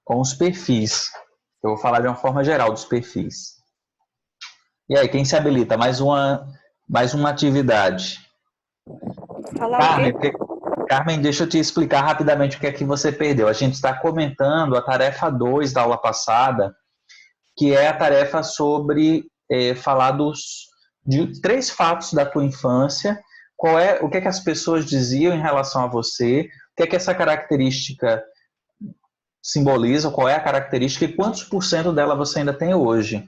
com os perfis. Eu vou falar de uma forma geral dos perfis. E aí, quem se habilita? Mais uma atividade. Falar o quê? Carmen, Carmen, deixa eu te explicar rapidamente o que é que você perdeu. A gente está comentando a tarefa 2 da aula passada, que é a tarefa sobre falar de 3 fatos da tua infância, o que é que as pessoas diziam em relação a você, o que é que essa característica simboliza, qual é a característica e quantos por cento dela você ainda tem hoje.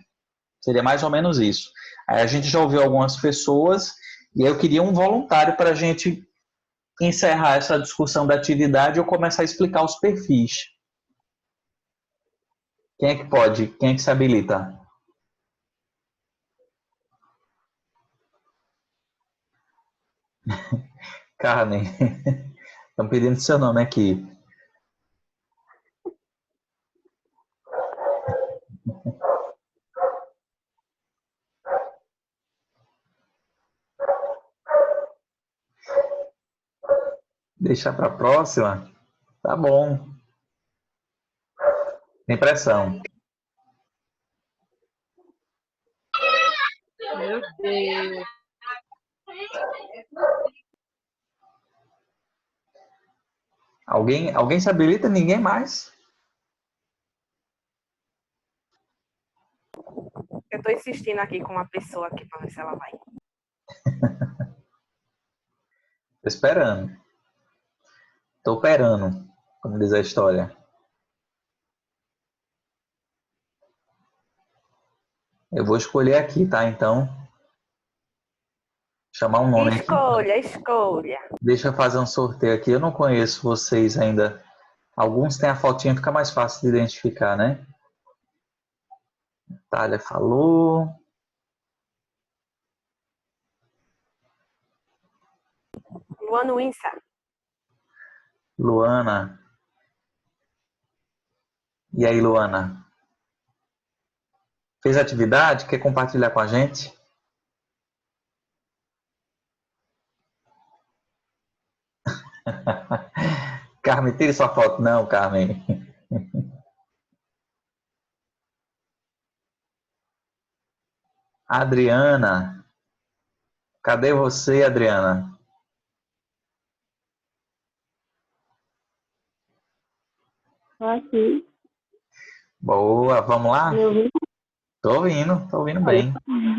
Seria mais ou menos isso. Aí a gente já ouviu algumas pessoas e eu queria um voluntário para a gente encerrar essa discussão da atividade e eu começar a explicar os perfis. Quem é que pode? Quem é que se habilita? Carmen, estão pedindo seu nome aqui. Deixar para a próxima? Tá bom. Sem pressão. Meu Deus. Alguém se habilita? Ninguém mais? Eu tô insistindo aqui com uma pessoa aqui pra ver se ela vai. Tô esperando. Tô operando, como diz a história. Eu vou escolher aqui, tá? Então, chamar um nome aqui. Escolha, escolha. Deixa eu fazer um sorteio aqui. Eu não conheço vocês ainda. Alguns têm a fotinha, fica mais fácil de identificar, né? Natália falou. Luana Winsa. Luana. E aí, Luana? Fez atividade? Quer compartilhar com a gente? Carmen, tire sua foto. Não, Carmen. Adriana. Cadê você, Adriana? Aqui, Boa, vamos lá? meu ouvido, Tô ouvindo olha, bem.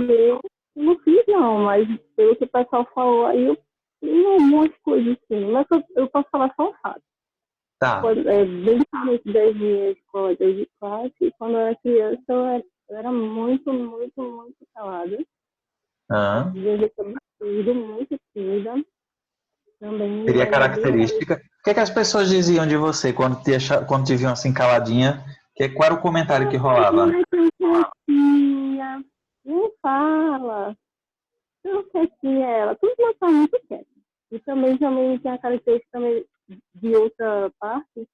eu não fiz não, mas pelo que o pessoal falou aí, eu tenho algumas coisas assim, mas eu posso falar só um fato. Tá. Quando, bem diferente da minha escola de classe, quando eu era criança, eu era muito, muito, muito calada. Ah, Desde que eu nasci, muito tímida. Também seria era bem característica. O que é que as pessoas diziam de você quando te viam assim caladinha? Qual era o comentário que rolava? quietinha, não fala, não sei quem é ela, tudo não está muito quieto. E também tem a característica também de outra parte,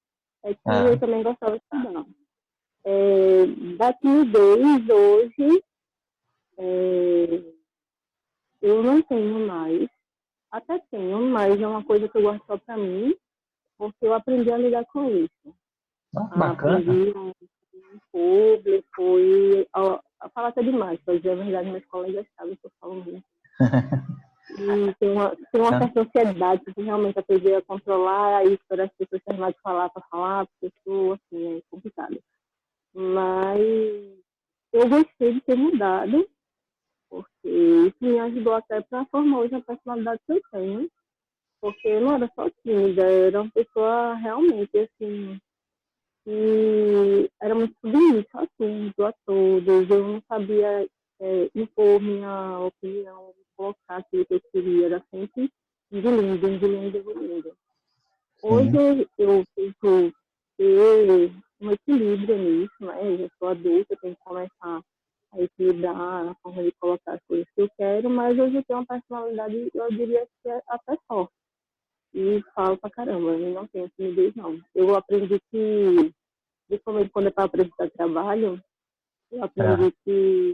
é que Ah, eu também gostava de estudar. Da timidez hoje, eu não tenho mais, até tenho, mas é uma coisa que eu gosto só para mim, porque eu aprendi a lidar com isso. bacana. Aprendi em público e a falar até demais, para dizer a verdade, meus colegas sabem que eu falo muito. E tem uma certa ansiedade que realmente aprender a controlar e esperar as pessoas terminar de falar para falar, porque eu sou, assim, é complicado. Mas eu gostei de ter mudado, porque isso me ajudou até para formar hoje a personalidade que eu tenho, porque eu não era só tímida, eu era uma pessoa realmente, assim, que era muito submissa a tudo, a todos, eu não sabia impor minha opinião, colocar aquilo que eu queria, era sempre engolindo, engolindo, engolindo. Sim, Hoje eu tento ter um equilíbrio nisso, né? Eu sou adulta, eu tenho que começar a equilibrar a forma de colocar as coisas que eu quero, mas hoje eu tenho uma personalidade, eu diria que é até forte. E falo pra caramba, eu não tenho timidez, não. Eu aprendi que, principalmente quando eu estava apresentando trabalho, eu é, aprendi que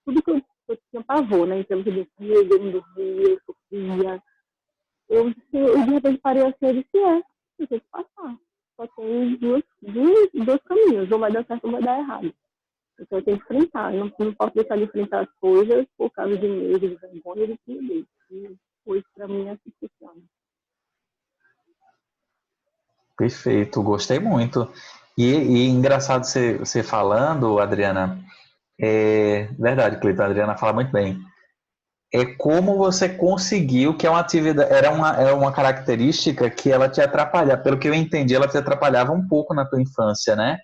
tudo que eu tinha pavor, né? Em termos de vida, eu não dormia, eu sofria. Eu de repente parei assim, eu disse, eu tenho que passar. Só tem duas coisas, ou vai dar certo ou vai dar errado. Então eu tenho que enfrentar, eu não posso deixar de enfrentar as coisas por causa de medo, de vergonha, de timidez. E hoje, para mim, é assim que funciona. Perfeito, gostei muito. E engraçado você falando, Adriana, verdade, Cleiton, a Adriana fala muito bem. É como você conseguiu, que é uma atividade, era uma característica que ela te atrapalha. Pelo que eu entendi, ela te atrapalhava um pouco na tua infância, né?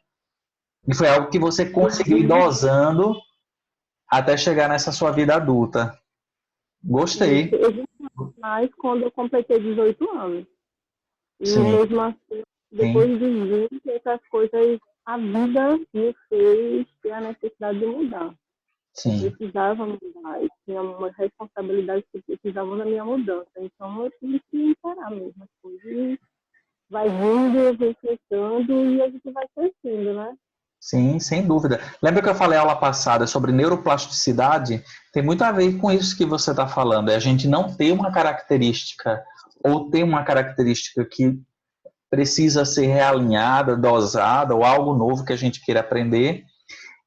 E foi algo que você conseguiu ir dosando até chegar nessa sua vida adulta. Gostei. Eu mais quando eu completei 18 anos. E Sim, mesmo assim, depois sim, de 20, essas coisas, a vida me fez ter a necessidade de mudar. Eu sim. precisava mudar, eu tinha uma responsabilidade que precisava da minha mudança. Então eu tive que encarar mesmo as coisas. E vai vindo, eu vou enfrentando e a gente vai crescendo, né? Sim, sem dúvida. Lembra que eu falei aula passada sobre neuroplasticidade? Tem muito a ver com isso que você está falando. É a gente não ter uma característica ou ter uma característica que precisa ser realinhada, dosada, ou algo novo que a gente queira aprender,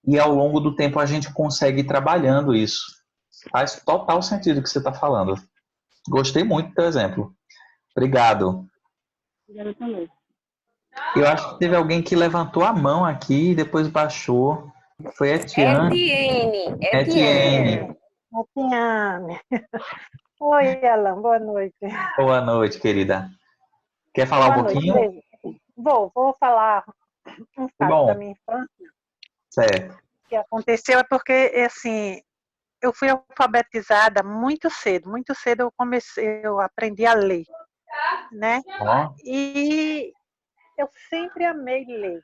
e ao longo do tempo a gente consegue ir trabalhando isso. Faz total sentido o que você está falando. Gostei muito do teu exemplo. Obrigado. Eu também. Eu acho que teve alguém que levantou a mão aqui e depois baixou. Foi a Etiane. Etienne, Etienne. Etienne. Tatiane. Oi, Alan, boa noite. Boa noite, querida. Quer falar um Boa noite. pouquinho? Bem, vou falar um Que fato da bom. minha infância Certo. que aconteceu, é porque, assim, eu fui alfabetizada muito cedo eu aprendi a ler, né? Ó, E eu sempre amei ler.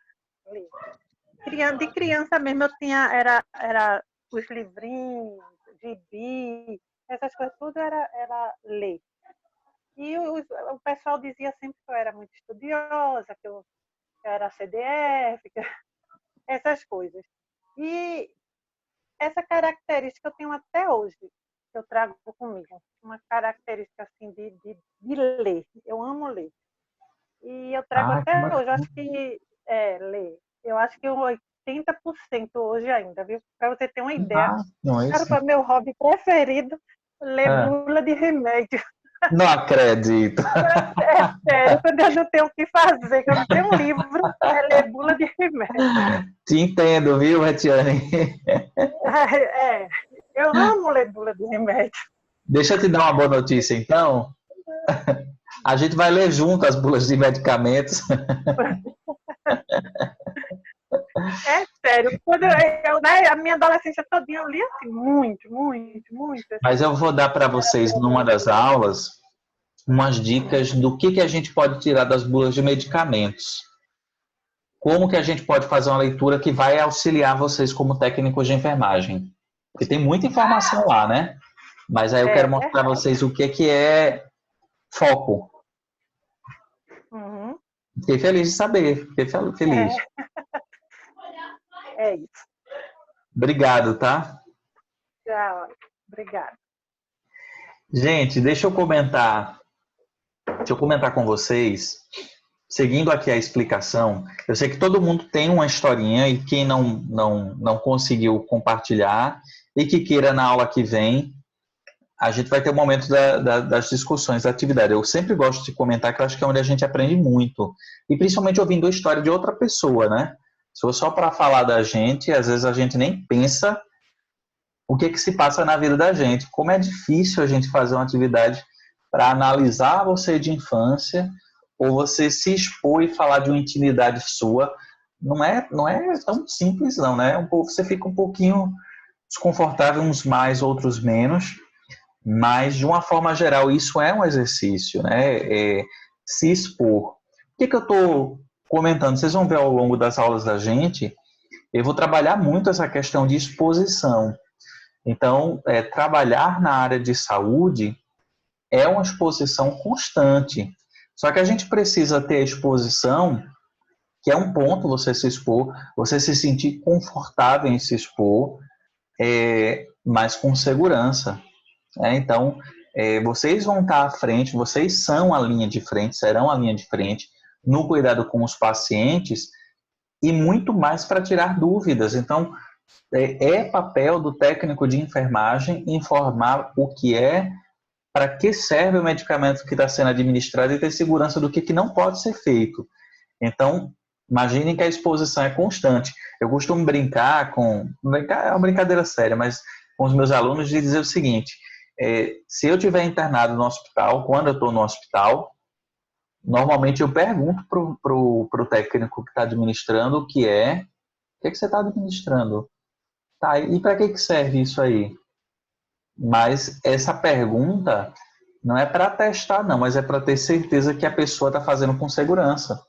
De criança mesmo eu tinha, era os livrinhos, gibi, essas coisas, tudo era ler. E o pessoal dizia sempre que eu era muito estudiosa, que eu era CDF, essas coisas. E essa característica eu tenho até hoje, que eu trago comigo. Uma característica assim de ler. Eu amo ler. E eu trago que até hoje. Eu bacana. acho que ler. Eu acho que 80% hoje ainda, viu? Para você ter uma ideia. Não, Cara, esse... para meu hobby preferido, ler Ah, bula de remédio. não acredito. É sério, quando eu não tenho o que fazer, que eu não tenho um livro, é ler bula de remédio. Te entendo, viu, Etiane? É, eu amo ler bula de remédio. Deixa eu te dar uma boa notícia, então. A gente vai ler junto as bulas de medicamentos. É sério, quando né, a minha adolescência todinha eu li assim, muito. Mas Assim. eu vou dar para vocês, numa das aulas, umas dicas do que a gente pode tirar das bulas de medicamentos. Como que a gente pode fazer uma leitura que vai auxiliar vocês como técnicos de enfermagem. Porque tem muita informação lá, né? Mas aí eu quero É mostrar a verdade. vocês o que é foco. Uhum. Fiquei feliz de saber. Fiquei feliz. É isso. Obrigado, tá? Tchau. Obrigada. Gente, deixa eu comentar com vocês, seguindo aqui a explicação. Eu sei que todo mundo tem uma historinha e quem não conseguiu compartilhar e que queira na aula que vem, a gente vai ter o momento das discussões, da atividade. Eu sempre gosto de comentar que eu acho que é onde a gente aprende muito. E principalmente ouvindo a história de outra pessoa, né? Se for só para falar da gente, às vezes a gente nem pensa o que se passa na vida da gente. Como é difícil a gente fazer uma atividade para analisar você de infância ou você se expor e falar de uma intimidade sua. Não é tão simples, não, né? Você fica um pouquinho desconfortável, uns mais, outros menos. Mas, de uma forma geral, isso é um exercício, né? Se expor. O que eu estou comentando? Vocês vão ver ao longo das aulas da gente, eu vou trabalhar muito essa questão de exposição. Então, trabalhar na área de saúde é uma exposição constante. Só que a gente precisa ter a exposição, que é um ponto você se expor, você se sentir confortável em se expor, mas com segurança. Então, vocês vão estar à frente, vocês são a linha de frente, serão a linha de frente no cuidado com os pacientes, e muito mais para tirar dúvidas. Então, é papel do técnico de enfermagem informar o que é, para que serve o medicamento que está sendo administrado e ter segurança do que não pode ser feito. Então, imaginem que a exposição é constante. Eu costumo brincar é uma brincadeira séria, mas com os meus alunos de dizer o seguinte, se eu estiver internado no hospital, quando eu estou no hospital, normalmente eu pergunto para o técnico que está administrando o que você está administrando? Tá, e para que serve isso aí? Mas essa pergunta não é para testar, não, mas é para ter certeza que a pessoa está fazendo com segurança.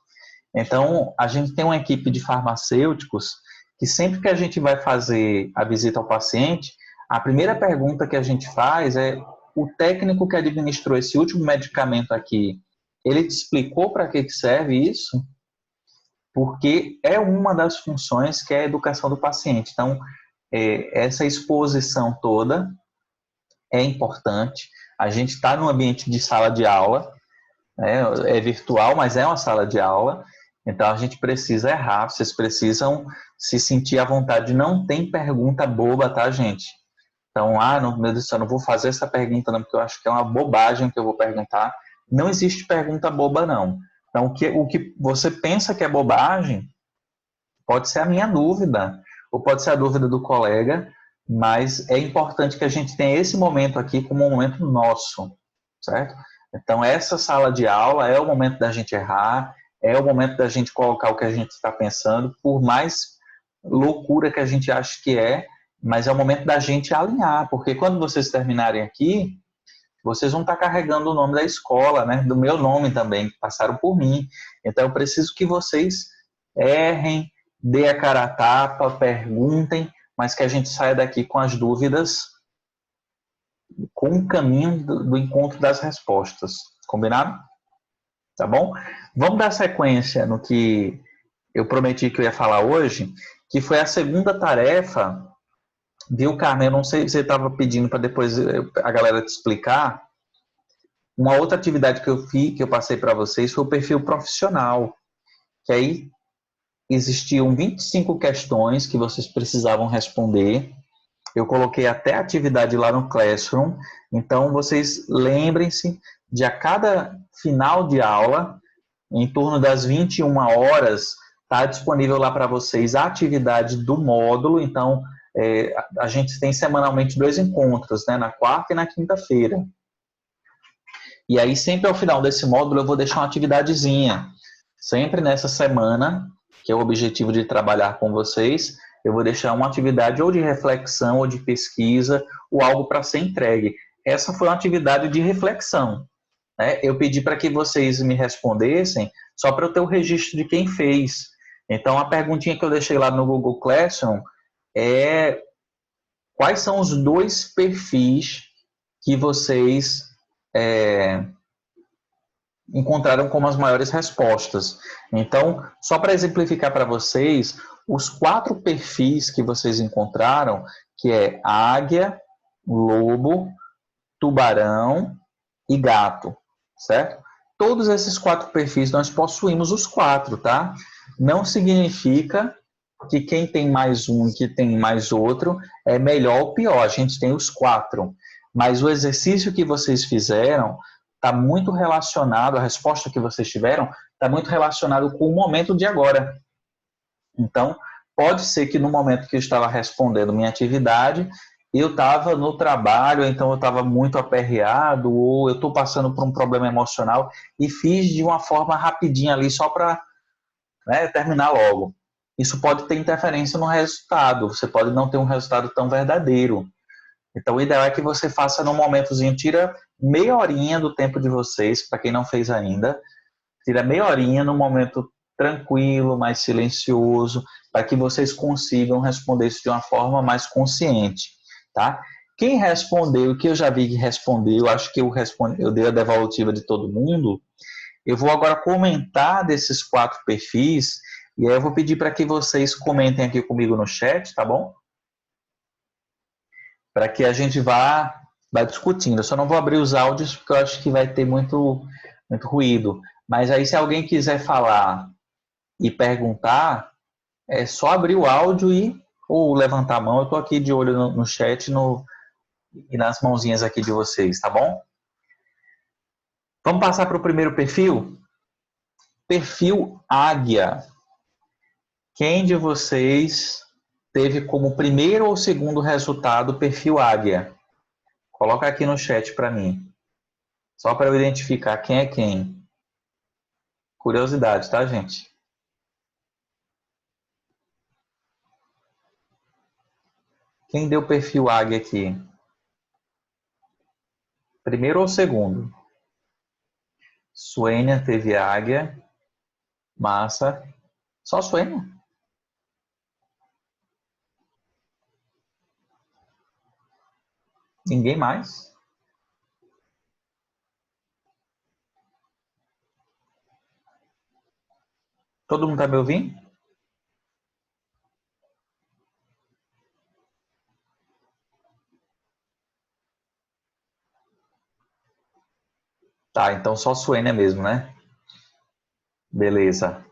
Então, a gente tem uma equipe de farmacêuticos que sempre que a gente vai fazer a visita ao paciente, a primeira pergunta que a gente faz é: o técnico que administrou esse último medicamento aqui, ele te explicou para que serve isso? Porque é uma das funções que é a educação do paciente. Então, essa exposição toda é importante. A gente está num ambiente de sala de aula, é virtual, mas é uma sala de aula, então a gente precisa errar, vocês precisam se sentir à vontade. Não tem pergunta boba, tá, gente? Então, não, meu Deus do céu, eu não vou fazer essa pergunta não, porque eu acho que é uma bobagem que eu vou perguntar. Não existe pergunta boba, não. Então, o que você pensa que é bobagem pode ser a minha dúvida, ou pode ser a dúvida do colega, mas é importante que a gente tenha esse momento aqui como um momento nosso, certo? Então, essa sala de aula é o momento da gente errar, é o momento da gente colocar o que a gente está pensando, por mais loucura que a gente ache que mas é o momento da gente alinhar, porque quando vocês terminarem aqui, vocês vão estar carregando o nome da escola, né? Do meu nome também, que passaram por mim. Então, eu preciso que vocês errem, dê a cara a tapa, perguntem, mas que a gente saia daqui com as dúvidas, com o caminho do encontro das respostas. Combinado? Tá bom? Vamos dar sequência no que eu prometi que eu ia falar hoje, que foi a segunda tarefa. Viu, Carmen? Eu não sei se você estava pedindo para depois a galera te explicar. Uma outra atividade que eu fiz, que eu passei para vocês, foi o perfil profissional. Que aí existiam 25 questões que vocês precisavam responder. Eu coloquei até a atividade lá no Classroom. Então, vocês lembrem-se de a cada final de aula, em torno das 21 horas, está disponível lá para vocês a atividade do módulo. Então, a gente tem semanalmente 2 encontros, né, na quarta e na quinta-feira. E aí, sempre ao final desse módulo, eu vou deixar uma atividadezinha. Sempre nessa semana, que é o objetivo de trabalhar com vocês, eu vou deixar uma atividade ou de reflexão, ou de pesquisa, ou algo para ser entregue. Essa foi uma atividade de reflexão, né? Eu pedi para que vocês me respondessem, só para eu ter o registro de quem fez. Então, a perguntinha que eu deixei lá no Google Classroom é: quais são os 2 perfis que vocês encontraram como as maiores respostas? Então, só para exemplificar para vocês, os 4 perfis que vocês encontraram, que é águia, lobo, tubarão e gato, certo? Todos esses 4 perfis nós possuímos os 4, tá? Não significa que quem tem mais um e que tem mais outro é melhor ou pior. A gente tem os 4. Mas o exercício que vocês fizeram está muito relacionado, a resposta que vocês tiveram está muito relacionado com o momento de agora. Então, pode ser que no momento que eu estava respondendo minha atividade, eu estava no trabalho, então eu estava muito aperreado, ou eu estou passando por um problema emocional e fiz de uma forma rapidinha ali só para terminar logo. Isso pode ter interferência no resultado, você pode não ter um resultado tão verdadeiro. Então, o ideal é que você faça num momentozinho, tira meia horinha do tempo de vocês, para quem não fez ainda, tira meia horinha num momento tranquilo, mais silencioso, para que vocês consigam responder isso de uma forma mais consciente, tá? Quem respondeu, que eu já vi que respondeu, acho que eu dei a devolutiva de todo mundo, eu vou agora comentar desses 4 perfis, e aí eu vou pedir para que vocês comentem aqui comigo no chat, tá bom? Para que a gente vá discutindo. Eu só não vou abrir os áudios porque eu acho que vai ter muito ruído. Mas aí, se alguém quiser falar e perguntar, é só abrir o áudio ou levantar a mão. Eu estou aqui de olho no chat e nas mãozinhas aqui de vocês, tá bom? Vamos passar para o primeiro perfil? Perfil Águia. Quem de vocês teve como primeiro ou segundo resultado o perfil Águia? Coloca aqui no chat para mim. Só para eu identificar quem é quem. Curiosidade, tá, gente? Quem deu perfil Águia aqui? Primeiro ou segundo? Suênia teve Águia. Massa. Só Suênia? Ninguém mais? Todo mundo tá me ouvindo? Tá, então só Suênia mesmo, né? Beleza.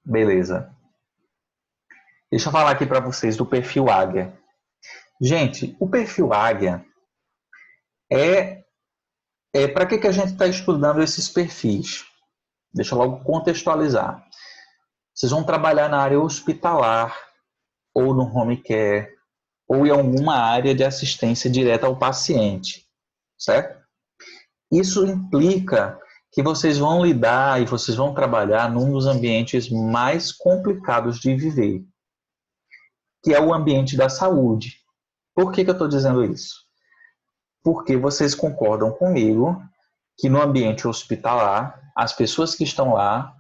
Beleza. Deixa eu falar aqui para vocês do perfil Águia. Gente, o perfil Águia para que a gente está estudando esses perfis? Deixa eu logo contextualizar. Vocês vão trabalhar na área hospitalar, ou no home care, ou em alguma área de assistência direta ao paciente, certo? Isso implica que vocês vão lidar e vocês vão trabalhar num dos ambientes mais complicados de viver, que é o ambiente da saúde. Por que eu estou dizendo isso? Porque vocês concordam comigo que no ambiente hospitalar, as pessoas que estão lá,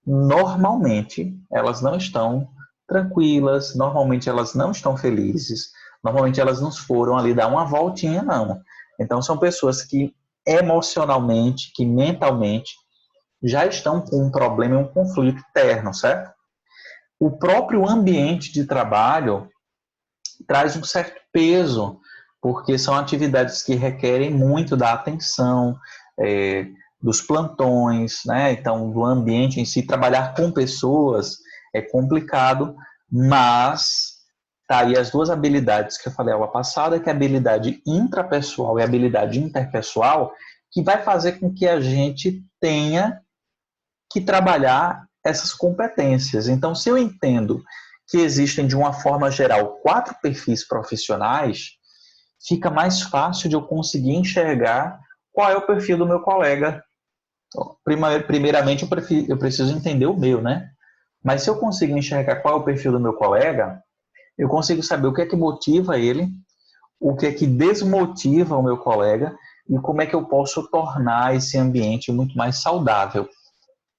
normalmente, elas não estão tranquilas, normalmente elas não estão felizes, normalmente elas não foram ali dar uma voltinha, não. Então, são pessoas que emocionalmente, que mentalmente, já estão com um problema e um conflito interno, certo? O próprio ambiente de trabalho traz um certo peso, porque são atividades que requerem muito da atenção, dos plantões, né? Então, do ambiente em si, trabalhar com pessoas é complicado, mas tá aí as duas habilidades que eu falei aula passada, que é a habilidade intrapessoal e a habilidade interpessoal, que vai fazer com que a gente tenha que trabalhar essas competências. Então, se eu entendo que existem, de uma forma geral, 4 perfis profissionais, fica mais fácil de eu conseguir enxergar qual é o perfil do meu colega. Primeiramente, eu preciso entender o meu, né? Mas se eu consigo enxergar qual é o perfil do meu colega, eu consigo saber o que é que motiva ele, o que é que desmotiva o meu colega e como é que eu posso tornar esse ambiente muito mais saudável.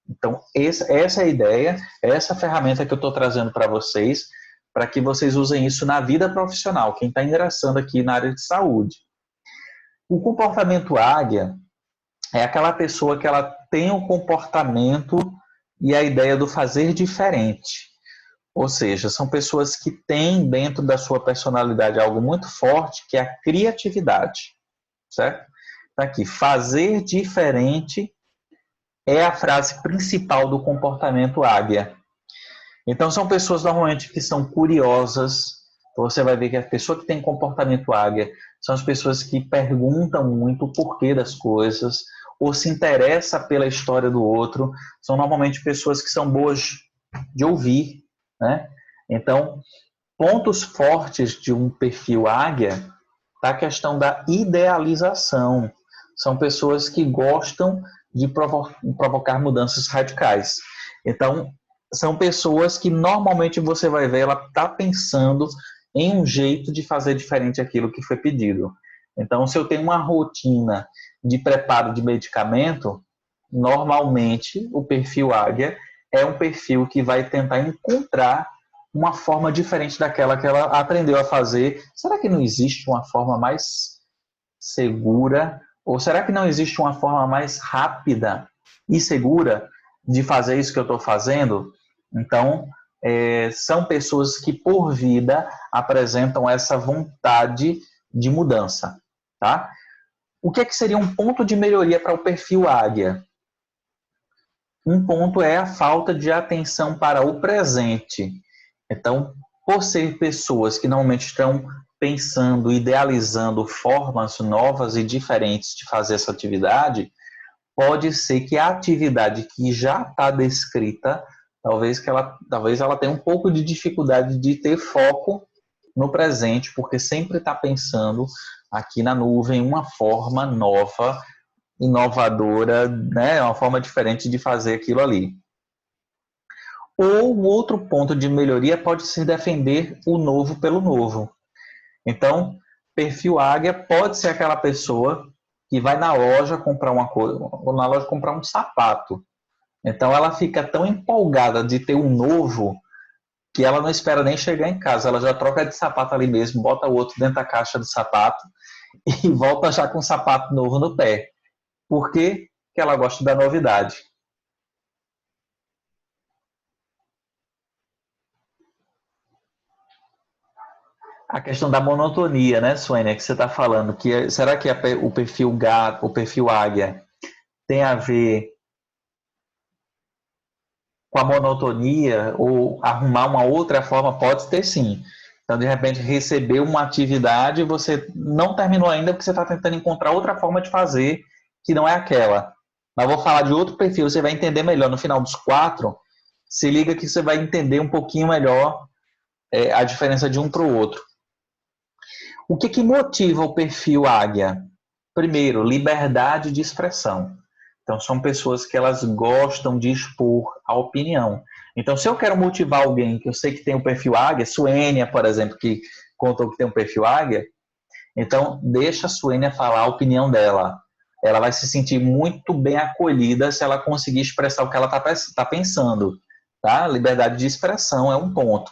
Então, essa é a ideia, essa é a ferramenta que eu estou trazendo para vocês, para que vocês usem isso na vida profissional, quem está ingressando aqui na área de saúde. O comportamento águia é aquela pessoa que ela tem um comportamento e a ideia do fazer diferente. Ou seja, são pessoas que têm dentro da sua personalidade algo muito forte, que é a criatividade, certo? Aqui, fazer diferente é a frase principal do comportamento águia. Então, são pessoas normalmente que são curiosas. Você vai ver que a pessoa que tem comportamento águia são as pessoas que perguntam muito o porquê das coisas, ou se interessa pela história do outro. São normalmente pessoas que são boas de ouvir, né? Então, pontos fortes de um perfil águia tá a questão da idealização. São pessoas que gostam de provocar mudanças radicais. Então, são pessoas que normalmente você vai ver, ela está pensando em um jeito de fazer diferente aquilo que foi pedido. Então, se eu tenho uma rotina de preparo de medicamento, normalmente o perfil águia é um perfil que vai tentar encontrar uma forma diferente daquela que ela aprendeu a fazer. Será que não existe uma forma mais segura? Ou será que não existe uma forma mais rápida e segura de fazer isso que eu estou fazendo? Então, são pessoas que, por vida, apresentam essa vontade de mudança. Tá? O que seria um ponto de melhoria para o perfil águia? Um ponto é a falta de atenção para o presente. Então, por ser pessoas que normalmente estão pensando, idealizando formas novas e diferentes de fazer essa atividade, pode ser que a atividade que já está descrita, talvez ela tenha um pouco de dificuldade de ter foco no presente, porque sempre está pensando aqui na nuvem uma forma nova, inovadora, né? Uma forma diferente de fazer aquilo ali. Ou o outro ponto de melhoria pode ser defender o novo pelo novo. Então, perfil águia pode ser aquela pessoa que vai na loja comprar uma coisa, ou na loja comprar um sapato. Então, ela fica tão empolgada de ter um novo que ela não espera nem chegar em casa. Ela já troca de sapato ali mesmo, bota o outro dentro da caixa do sapato e volta já com um sapato novo no pé. Por quê? Porque ela gosta da novidade. A questão da monotonia, né, Suênia, que você está falando, será que o perfil gato, o perfil águia, tem a ver com a monotonia ou arrumar uma outra forma? Pode ter sim. Então, de repente, receber uma atividade e você não terminou ainda porque você está tentando encontrar outra forma de fazer que não é aquela. Mas vou falar de outro perfil, você vai entender melhor no final dos 4. Se liga que você vai entender um pouquinho melhor a diferença de um para o outro. O que motiva o perfil águia? Primeiro, liberdade de expressão. Então, são pessoas que elas gostam de expor a opinião. Então, se eu quero motivar alguém que eu sei que tem um perfil águia, Suênia, por exemplo, que contou que tem um perfil águia, então deixa a Suênia falar a opinião dela. Ela vai se sentir muito bem acolhida se ela conseguir expressar o que ela está pensando. Tá? Liberdade de expressão é um ponto.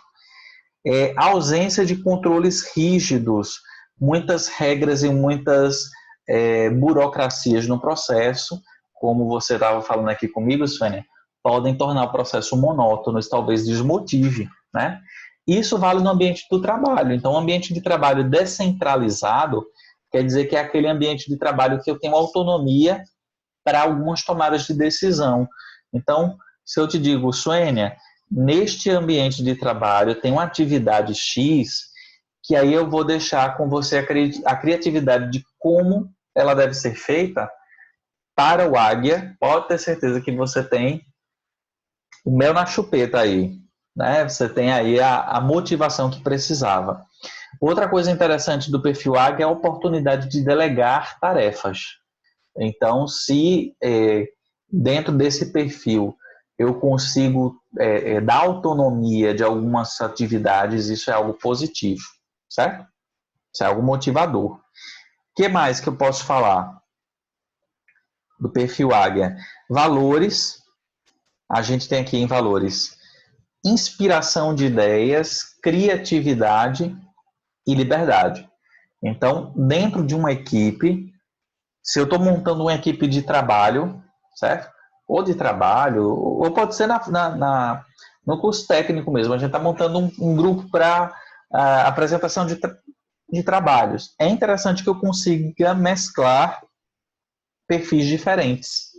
Ausência de controles rígidos, muitas regras e muitas burocracias no processo, como você estava falando aqui comigo, Sônia, podem tornar o processo monótono e talvez desmotive, né? Isso vale no ambiente do trabalho. Então, o ambiente de trabalho descentralizado quer dizer que é aquele ambiente de trabalho que eu tenho autonomia para algumas tomadas de decisão. Então, se eu te digo, Sônia, neste ambiente de trabalho tem uma atividade X, que aí eu vou deixar com você a criatividade de como ela deve ser feita para o águia. Pode ter certeza que você tem o mel na chupeta aí, né? Você tem aí a motivação que precisava. Outra coisa interessante do perfil águia é a oportunidade de delegar tarefas. Então, se dentro desse perfil eu consigo dar autonomia de algumas atividades, isso é algo positivo, certo? Isso é algo motivador. O que mais que eu posso falar do perfil águia? Valores. A gente tem aqui em valores inspiração de ideias, criatividade e liberdade. Então, dentro de uma equipe, se eu estou montando uma equipe de trabalho, certo? Ou de trabalho, ou pode ser no curso técnico mesmo, a gente está montando um grupo para apresentação de trabalhos. É interessante que eu consiga mesclar perfis diferentes,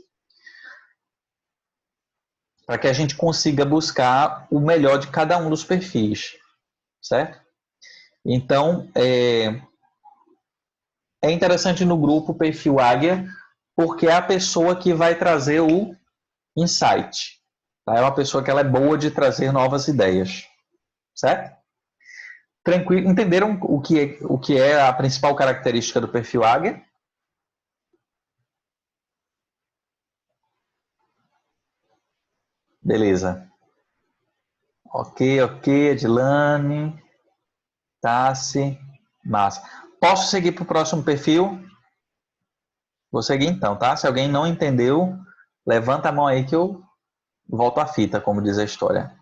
para que a gente consiga buscar o melhor de cada um dos perfis, certo? Então, é interessante no grupo perfil águia, porque é a pessoa que vai trazer o insight. Tá? É uma pessoa que ela é boa de trazer novas ideias, certo? Tranquilo. Entenderam o que é a principal característica do perfil águia? Beleza. Ok, Edilane, Tassi, massa. Posso seguir para o próximo perfil? Vou seguir então, tá? Se alguém não entendeu, levanta a mão aí que eu volto à fita, como diz a história.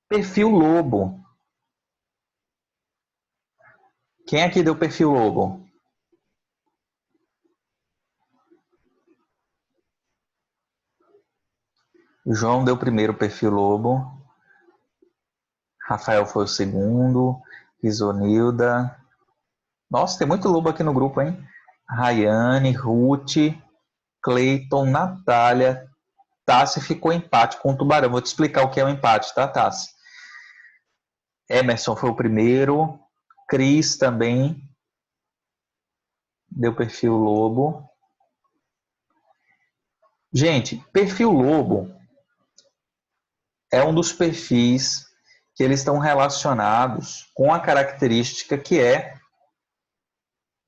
Perfil lobo. Quem aqui deu perfil lobo? O João deu o primeiro perfil lobo. Rafael foi o segundo. Isonilda. Nossa, tem muito lobo aqui no grupo, hein? Rayane, Ruth. Cleiton, Natália, Tassi ficou empate com o Tubarão. Vou te explicar o que é o empate, tá, Tassi? Emerson foi o primeiro. Cris também deu perfil Lobo. Gente, perfil Lobo é um dos perfis que eles estão relacionados com a característica que é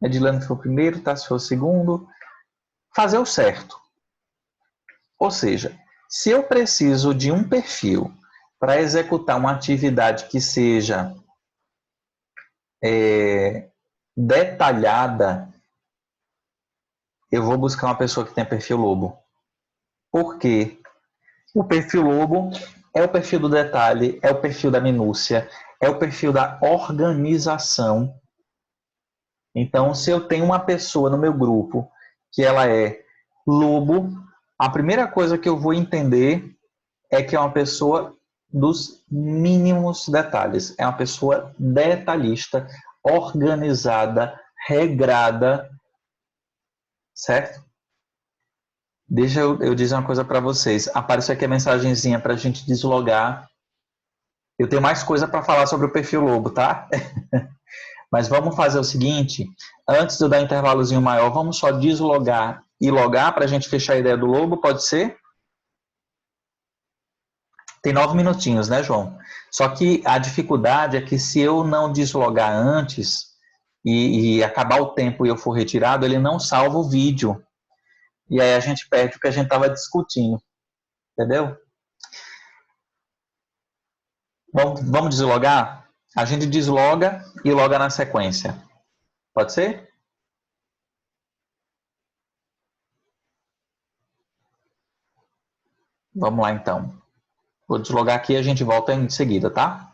Edilane foi o primeiro, Tassi foi o segundo, fazer o certo. Ou seja, se eu preciso de um perfil para executar uma atividade que seja detalhada, eu vou buscar uma pessoa que tenha perfil Lobo. Por quê? O perfil Lobo é o perfil do detalhe, é o perfil da minúcia, é o perfil da organização. Então, se eu tenho uma pessoa no meu grupo que ela é Lobo, a primeira coisa que eu vou entender é que é uma pessoa dos mínimos detalhes. É uma pessoa detalhista, organizada, regrada, certo? Deixa eu dizer uma coisa para vocês. Apareceu aqui a mensagenzinha para a gente deslogar. Eu tenho mais coisa para falar sobre o perfil Lobo, tá? Mas vamos fazer o seguinte, antes de eu dar um intervalozinho maior, vamos só deslogar e logar para a gente fechar a ideia do Lobo, pode ser? Tem 9 minutinhos, né, João? Só que a dificuldade é que se eu não deslogar antes e acabar o tempo e eu for retirado, ele não salva o vídeo. E aí a gente perde o que a gente estava discutindo. Entendeu? Vamos deslogar? A gente desloga e loga na sequência. Pode ser? Vamos lá, então. Vou deslogar aqui e a gente volta em seguida, tá?